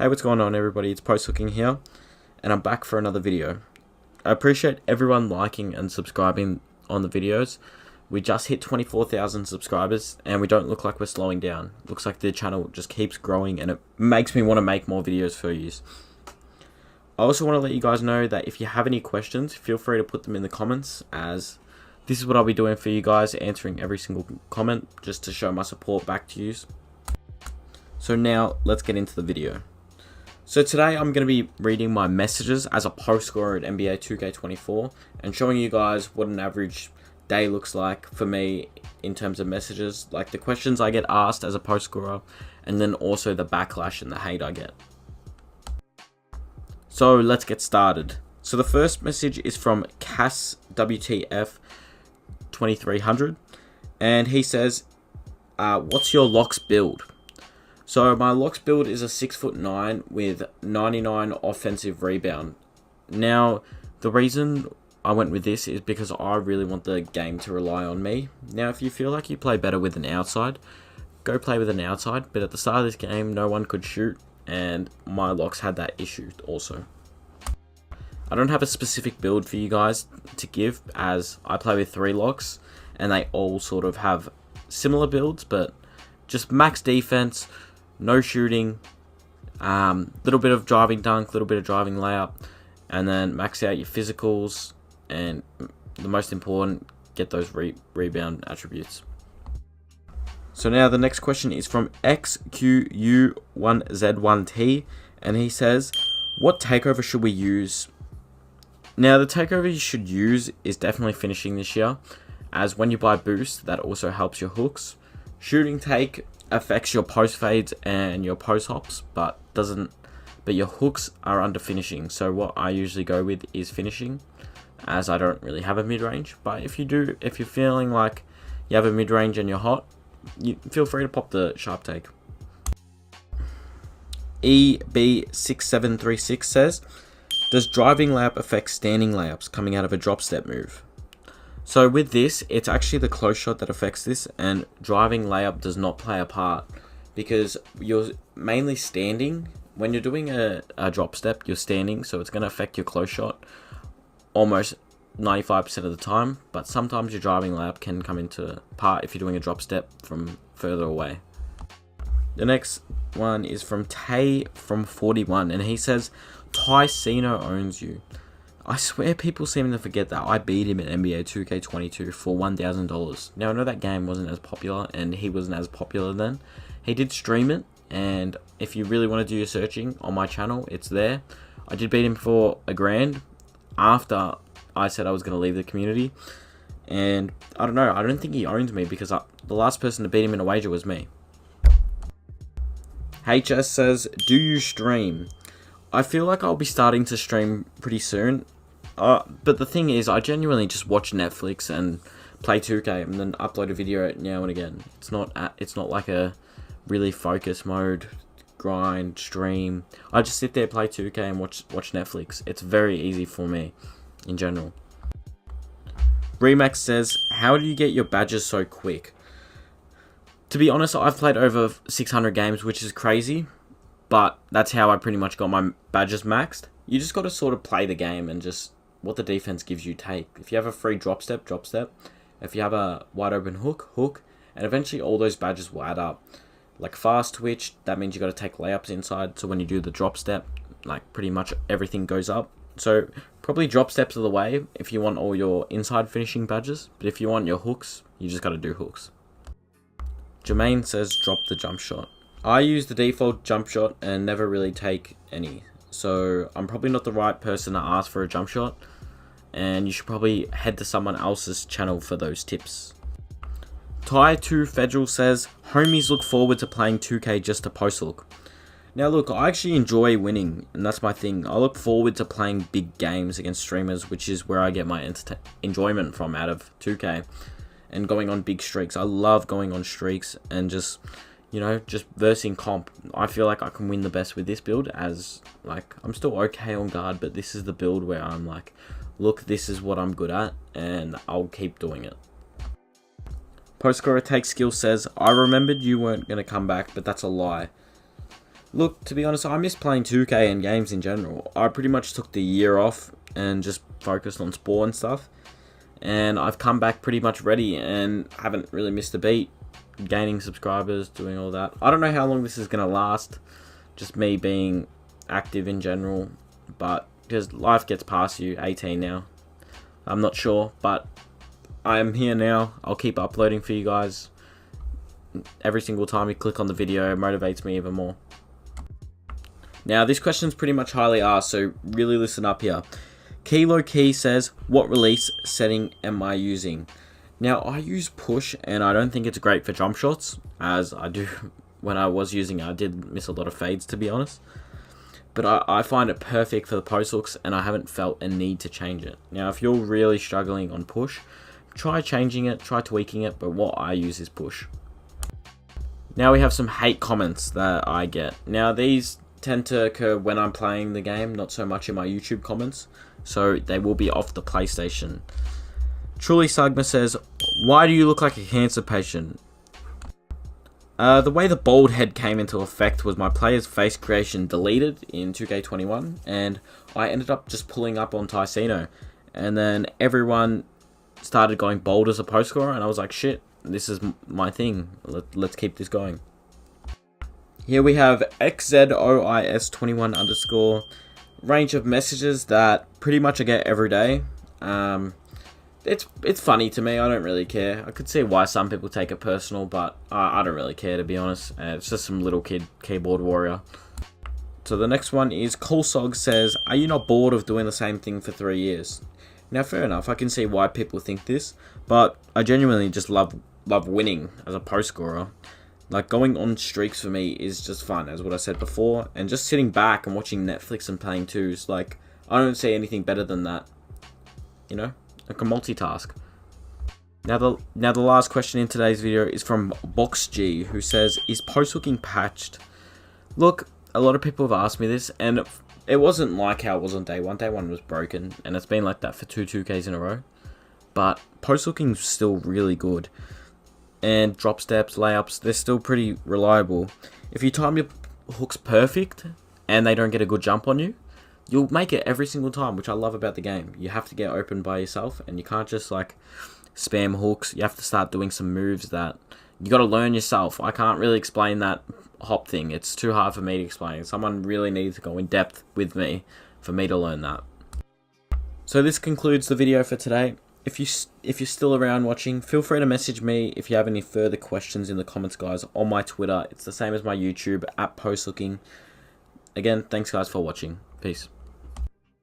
Hey, what's going on everybody, it's Posthooking here, and I'm back for another video. I appreciate everyone liking and subscribing on the videos. We just hit 24,000 subscribers, and we don't look like we're slowing down. Looks like the channel just keeps growing, and it makes me want to make more videos for you. I also want to let you guys know that if you have any questions, feel free to put them in the comments, as this is what I'll be doing for you guys, answering every single comment, just to show my support back to you. So now, let's get into the video. So today I'm going to be reading my messages as a post scorer at NBA2K24 and showing you guys what an average day looks like for me in terms of messages, like the questions I get asked as a post scorer, and then also the backlash and the hate I get. So let's get started. So the first message is from Cass WTF 2300, and he says, what's your locks build? So my locks build is a 6'9" with 99 offensive rebound. Now, the reason I went with this is because I really want the game to rely on me. Now, if you feel like you play better with an outside, go play with an outside. But at the start of this game, no one could shoot, and my locks had that issue also. I don't have a specific build for you guys to give, as I play with 3 locks, and they all sort of have similar builds, but just max defense, no shooting, little bit of driving dunk, little bit of driving layup, and then max out your physicals, and the most important, get those rebound attributes. So now the next question is from XQU1Z1T, and he says, what takeover should we use? Now, the takeover you should use is definitely finishing this year, as when you buy boost, that also helps your hooks. Shooting take affects your post fades and your post hops, but your hooks are under finishing. So what I usually go with is finishing, as I don't really have a mid-range. But if you're feeling like you have a mid-range and you're hot, you feel free to pop the sharp take. EB6736 says, does driving layup affect standing layups coming out of a drop step move? So with this, it's actually the close shot that affects this, and driving layup does not play a part, because you're mainly standing. When you're doing a drop step, you're standing, so it's going to affect your close shot almost 95% of the time, but sometimes your driving layup can come into part if you're doing a drop step from further away. The next one is from Tay from 41, and he says, Ty Cino owns you. I swear people seem to forget that I beat him at NBA2K24 for $1,000. Now, I know that game wasn't as popular, and he wasn't as popular then. He did stream it, and if you really want to do your searching on my channel, it's there. I did beat him for $1,000 after I said I was going to leave the community. And I don't know, I don't think he owns me, because the last person to beat him in a wager was me. HS says, do you stream? I feel like I'll be starting to stream pretty soon, but the thing is, I genuinely just watch Netflix and play 2K and then upload a video now and again. It's not like a really focus mode, grind, stream. I just sit there, play 2K and watch Netflix. It's very easy for me, in general. Remax says, how do you get your badges so quick? To be honest, I've played over 600 games, which is crazy. But that's how I pretty much got my badges maxed. You just got to sort of play the game and just what the defense gives you take. If you have a free drop step, drop step. If you have a wide open hook, hook. And eventually all those badges will add up. Like fast twitch, that means you got to take layups inside. So when you do the drop step, like pretty much everything goes up. So probably drop steps are the way if you want all your inside finishing badges. But if you want your hooks, you just got to do hooks. Jermaine says drop the jump shot. I use the default jump shot and never really take any. So I'm probably not the right person to ask for a jump shot. And you should probably head to someone else's channel for those tips. Ty2 Federal says, homies look forward to playing 2K just to post look. Now look, I actually enjoy winning, and that's my thing. I look forward to playing big games against streamers, which is where I get my enjoyment from out of 2K. And going on big streaks. I love going on streaks and just versing comp. I feel like I can win the best with this build, as like I'm still okay on guard, but this is the build where I'm like, look, this is what I'm good at, and I'll keep doing it. Post scorer take skill says, I remembered you weren't going to come back, but that's a lie. Look, to be honest, I miss playing 2K and games in general. I pretty much took the year off and just focused on sport and stuff. And I've come back pretty much ready and haven't really missed a beat. Gaining subscribers, doing all that. I don't know how long this is going to last. Just me being active in general. But because life gets past you, 18 now. I'm not sure, but I am here now. I'll keep uploading for you guys. Every single time you click on the video, it motivates me even more. Now, this question's pretty much highly asked, so really listen up here. Kilo Key says, what release setting am I using? Now, I use push, and I don't think it's great for jump shots, as I do when I was using it. I did miss a lot of fades, to be honest. But I find it perfect for the post hooks, and I haven't felt a need to change it. Now, if you're really struggling on push, try changing it, try tweaking it, but what I use is push. Now we have some hate comments that I get. Now, these tend to occur when I'm playing the game, not so much in my YouTube comments, so they will be off the PlayStation. Truly Sagma says, why do you look like a cancer patient? The way the bald head came into effect was my player's face creation deleted in 2K21, and I ended up just pulling up on Ticino, and then everyone started going bald as a post scorer, and I was like, shit, this is my thing, let's keep this going. Here we have XZOIS21 underscore, range of messages that pretty much I get every day. It's funny to me. I don't really care. I could see why some people take it personal, but I don't really care, to be honest. It's just some little kid keyboard warrior. So the next one is Colsog says, are you not bored of doing the same thing for 3 years? Now, fair enough. I can see why people think this, but I genuinely just love winning as a post scorer. Like, going on streaks for me is just fun, as what I said before, and just sitting back and watching Netflix and playing twos, like, I don't see anything better than that. You know? I can multitask. Now the last question in today's video is from BoxG, who says, is post hooking patched? Look, a lot of people have asked me this, and it wasn't like how it was on day one. Day one was broken, and it's been like that for two 2Ks in a row. But post hooking's still really good. And drop steps, layups, they're still pretty reliable. If you time your hooks perfect, and they don't get a good jump on you, you'll make it every single time, which I love about the game. You have to get open by yourself, and you can't just like spam hooks. You have to start doing some moves that you got to learn yourself. I can't really explain that hop thing. It's too hard for me to explain. Someone really needs to go in depth with me for me to learn that. So this concludes the video for today. If you're still around watching, feel free to message me if you have any further questions in the comments, guys, on my Twitter. It's the same as my YouTube, @posthooking. Again, thanks guys for watching. Peace.